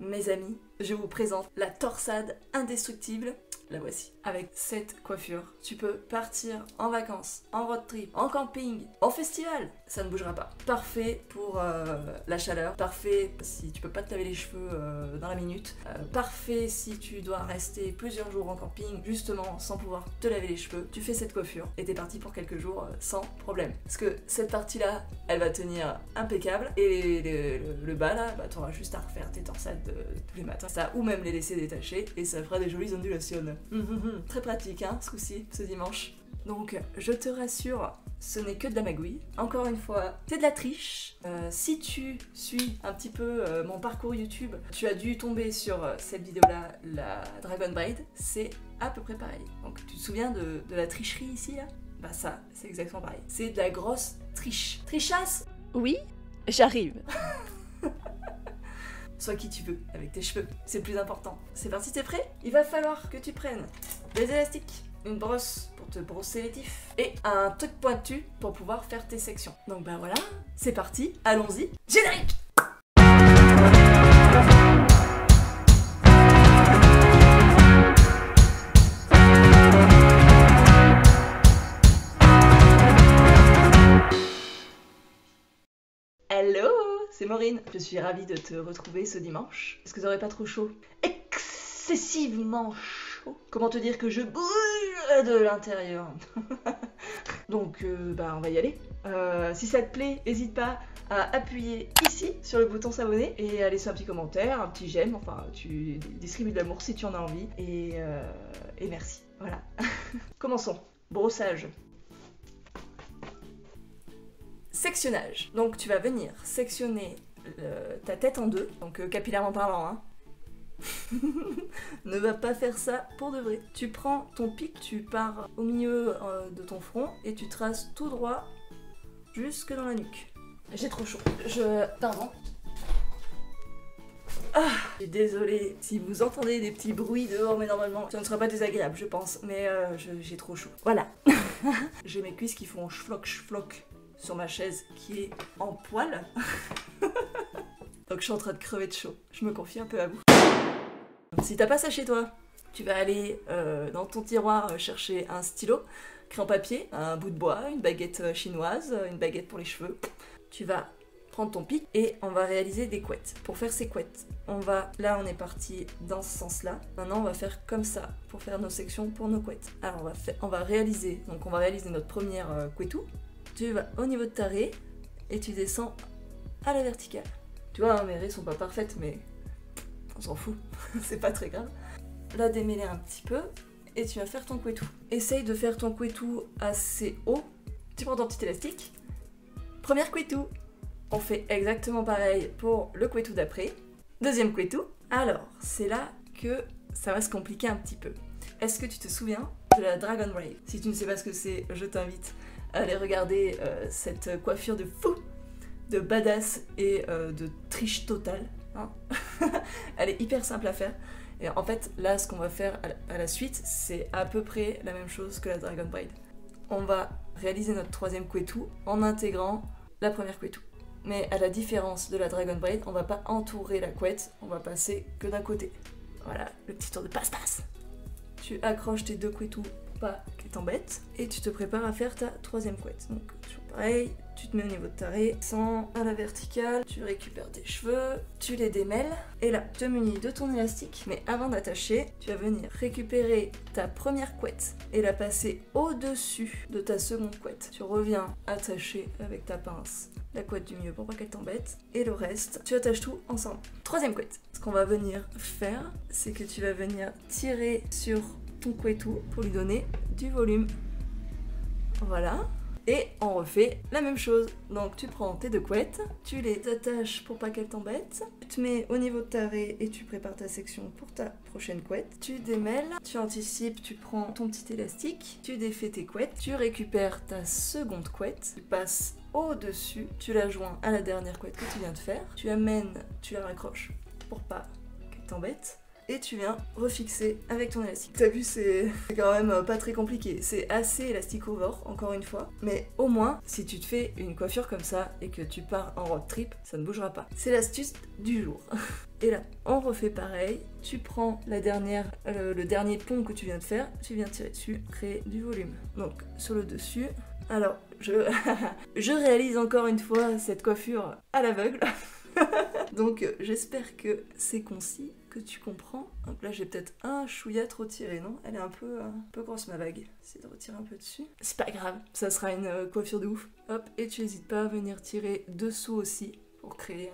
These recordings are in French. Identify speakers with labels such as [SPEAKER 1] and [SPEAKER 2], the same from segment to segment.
[SPEAKER 1] mes amis, je vous présente la torsade indestructible. La voici. Avec cette coiffure, tu peux partir en vacances, en road trip, en camping, en festival. Ça ne bougera pas. Parfait pour la chaleur. Parfait si tu peux pas te laver les cheveux dans la minute. Parfait si tu dois rester plusieurs jours en camping, justement sans pouvoir te laver les cheveux. Tu fais cette coiffure et t'es parti pour quelques jours sans problème. Parce que cette partie-là, elle va tenir impeccable. Et le bas là, bah, t'auras juste à refaire tes torsades tous les matins. Ça, ou même les laisser détacher et ça fera des jolies ondulations. Très pratique hein, ce coup-ci, ce dimanche. Donc je te rassure, ce n'est que de la magouille. Encore une fois, c'est de la triche. Si tu suis un petit peu mon parcours YouTube, tu as dû tomber sur cette vidéo-là, la Dragon Braid. C'est à peu près pareil. Donc tu te souviens de la tricherie ici là? Bah ça, c'est exactement pareil. C'est de la grosse triche. Trichasse?
[SPEAKER 2] Oui, j'arrive.
[SPEAKER 1] Sois qui tu veux avec tes cheveux, c'est le plus important. C'est parti, t'es prêt? Il va falloir que tu prennes des élastiques, une brosse pour te brosser les tifs et un truc pointu pour pouvoir faire tes sections. Donc bah voilà, c'est parti, allons-y, générique! Hello, c'est Maureen. Je suis ravie de te retrouver ce dimanche. Est-ce que t'aurais pas trop chaud? Excessivement chaud. Comment te dire que je bouge de l'intérieur? Donc, bah, on va y aller. Si ça te plaît, n'hésite pas à appuyer ici sur le bouton s'abonner et à laisser un petit commentaire, un petit j'aime. Enfin, tu distribues de l'amour si tu en as envie. Et merci. Voilà. Commençons. Brossage. Sectionnage. Donc tu vas venir sectionner ta tête en deux, donc capillairement parlant, hein. Ne va pas faire ça pour de vrai. Tu prends ton pic, tu pars au milieu de ton front et tu traces tout droit jusque dans la nuque. J'ai trop chaud. Pardon. Ah, je suis désolée si vous entendez des petits bruits dehors, mais normalement ça ne sera pas désagréable, je pense. Mais j'ai trop chaud. Voilà. J'ai mes cuisses qui font schflock sur ma chaise qui est en poil. Donc je suis en train de crever de chaud. Je me confie un peu à vous. Si t'as pas ça chez toi, tu vas aller dans ton tiroir chercher un stylo, crayon papier, un bout de bois, une baguette chinoise, une baguette pour les cheveux. Tu vas prendre ton pic et on va réaliser des couettes. Pour faire ces couettes, là on est parti dans ce sens-là. Maintenant on va faire comme ça pour faire nos sections pour nos couettes. Alors on va réaliser notre première couettou. Tu vas au niveau de ta raie et tu descends à la verticale. Tu vois, hein, mes raies sont pas parfaites, mais on s'en fout, c'est pas très grave. La démêler un petit peu et tu vas faire ton couettou. Essaye de faire ton couettou assez haut. Tu prends ton petit élastique. Première couettou. On fait exactement pareil pour le couettou d'après. Deuxième couettou. Alors, c'est là que ça va se compliquer un petit peu. Est-ce que tu te souviens de la Dragon Braid? Si tu ne sais pas ce que c'est, je t'invite à aller regarder cette coiffure de fou, de badass et de triche totale. Hein. Elle est hyper simple à faire. Et en fait, là, ce qu'on va faire à la suite, c'est à peu près la même chose que la Dragon Braid. On va réaliser notre troisième couettou en intégrant la première couettou. Mais à la différence de la Dragon Braid, on va pas entourer la couette, on va passer que d'un côté. Voilà, le petit tour de passe-passe. Tu accroches tes deux couettous pour pas qu'elles t'embêtent et tu te prépares à faire ta troisième couette. Donc toujours pareil, tu te mets au niveau de ta raie, sans à la verticale, tu récupères tes cheveux, tu les démêles et là, tu te munis de ton élastique. Mais avant d'attacher, tu vas venir récupérer ta première couette et la passer au-dessus de ta seconde couette. Tu reviens attacher avec ta pince la couette du milieu pour pas qu'elle t'embête et le reste, tu attaches tout ensemble. Troisième couette. Ce qu'on va venir faire, c'est que tu vas venir tirer sur ton couettou pour lui donner du volume. Voilà. Et on refait la même chose. Donc tu prends tes deux couettes, tu les attaches pour pas qu'elles t'embêtent, tu te mets au niveau de ta raie et tu prépares ta section pour ta prochaine couette. Tu démêles, tu anticipes, tu prends ton petit élastique, tu défais tes couettes, tu récupères ta seconde couette, tu passes au-dessus, tu la joins à la dernière couette que tu viens de faire, tu amènes, tu la raccroches pour pas qu'elle t'embête. et tu viens refixer avec ton élastique. T'as vu, c'est quand même pas très compliqué. C'est assez élasticovore, encore une fois, mais au moins, si tu te fais une coiffure comme ça et que tu pars en road trip, ça ne bougera pas. C'est l'astuce du jour. Et là, on refait pareil. Tu prends le dernier pont que tu viens de faire, tu viens tirer dessus, créer du volume. Donc, sur le dessus. Alors, je réalise encore une fois cette coiffure à l'aveugle. Donc, j'espère que c'est concis, que tu comprends. Donc là, j'ai peut-être un chouïa trop tiré, non? Elle est un peu grosse, ma bague. Essaye de retirer un peu dessus. C'est pas grave, ça sera une coiffure de ouf. Hop, et tu n'hésites pas à venir tirer dessous aussi, pour créer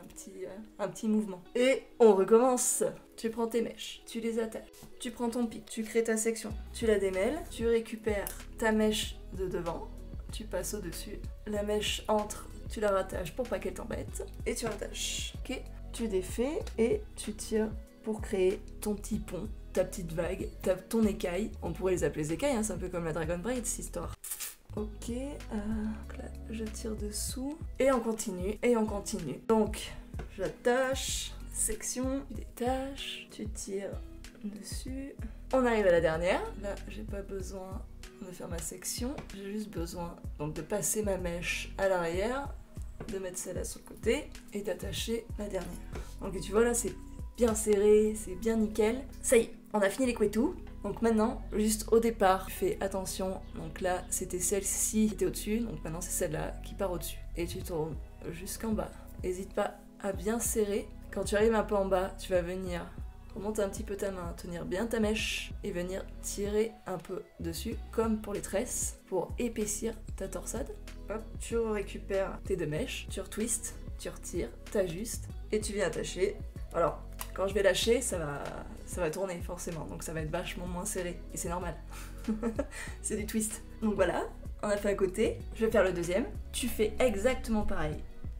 [SPEAKER 1] un petit mouvement. Et on recommence. Tu prends tes mèches, tu les attaches, tu prends ton pic, tu crées ta section, tu la démêles, tu récupères ta mèche de devant, tu passes au-dessus, la mèche entre, tu la rattaches pour pas qu'elle t'embête, et tu rattaches. Ok, tu défais et tu tires pour créer ton petit pont, ta petite vague, ton écaille. On pourrait les appeler les écailles, hein, c'est un peu comme la Dragon Braid, cette histoire. Ok, donc là je tire dessous et on continue et on continue. Donc j'attache, section, tu détaches, tu tires dessus. On arrive à la dernière. Là j'ai pas besoin de faire ma section, j'ai juste besoin donc de passer ma mèche à l'arrière, de mettre celle-là sur le côté et d'attacher la dernière. Donc tu vois là c'est bien serré, c'est bien nickel. Ça y est, on a fini les couetous. Donc maintenant, juste au départ, tu fais attention. Donc là, c'était celle-ci qui était au-dessus. Donc maintenant, c'est celle-là qui part au-dessus. Et tu tournes jusqu'en bas. N'hésite pas à bien serrer. Quand tu arrives un peu en bas, tu vas venir remonter un petit peu ta main, tenir bien ta mèche et venir tirer un peu dessus, comme pour les tresses, pour épaissir ta torsade. Hop, tu récupères tes deux mèches, tu retwistes, tu retires, t'ajustes et tu viens attacher. Alors, quand je vais lâcher, ça va tourner forcément, donc ça va être vachement moins serré, et c'est normal. C'est du twist. Donc voilà, on a fait un côté, je vais faire le deuxième. Tu fais exactement pareil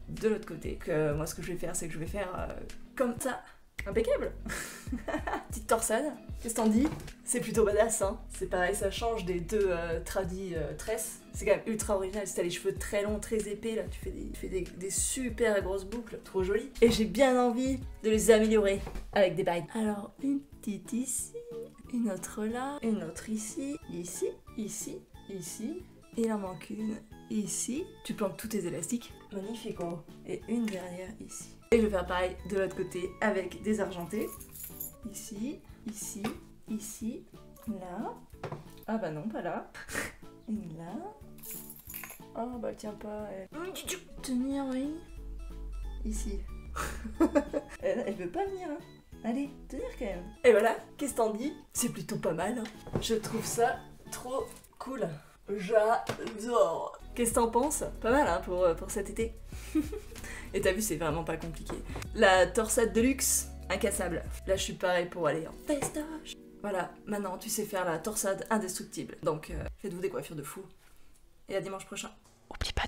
[SPEAKER 1] de l'autre côté. Que moi, ce que je vais faire, c'est que je vais faire comme ça. Impeccable. Petite torsade, qu'est-ce que t'en dis? C'est plutôt badass, hein. C'est pareil, ça change des deux tradis tresses. C'est quand même ultra original, si t'as les cheveux très longs, très épais, là, tu fais des super grosses boucles, trop jolies. Et j'ai bien envie de les améliorer avec des bagues. Alors, une petite ici, une autre là, une autre ici, ici, ici, ici. Et il en manque une ici. Tu plantes tous tes élastiques. Magnifico. Et une derrière ici. Et je vais faire pareil de l'autre côté avec des argentés. Ici, ici, ici, là. Ah bah non, pas là. Et là. Oh bah tiens pas. Tenir, oui. Ici. Elle veut pas venir, hein. Allez, tenir quand même. Et voilà, qu'est-ce que t'en dis? C'est plutôt pas mal, hein. Je trouve ça trop cool. J'adore. Qu'est-ce que t'en penses? Pas mal, hein, pour cet été. Et t'as vu, c'est vraiment pas compliqué. La torsade de luxe, incassable. Là, je suis pareil pour aller en festoche. Voilà, maintenant, tu sais faire la torsade indestructible. Donc, faites-vous des coiffures de fou. Et à dimanche prochain.
[SPEAKER 2] Oublie pas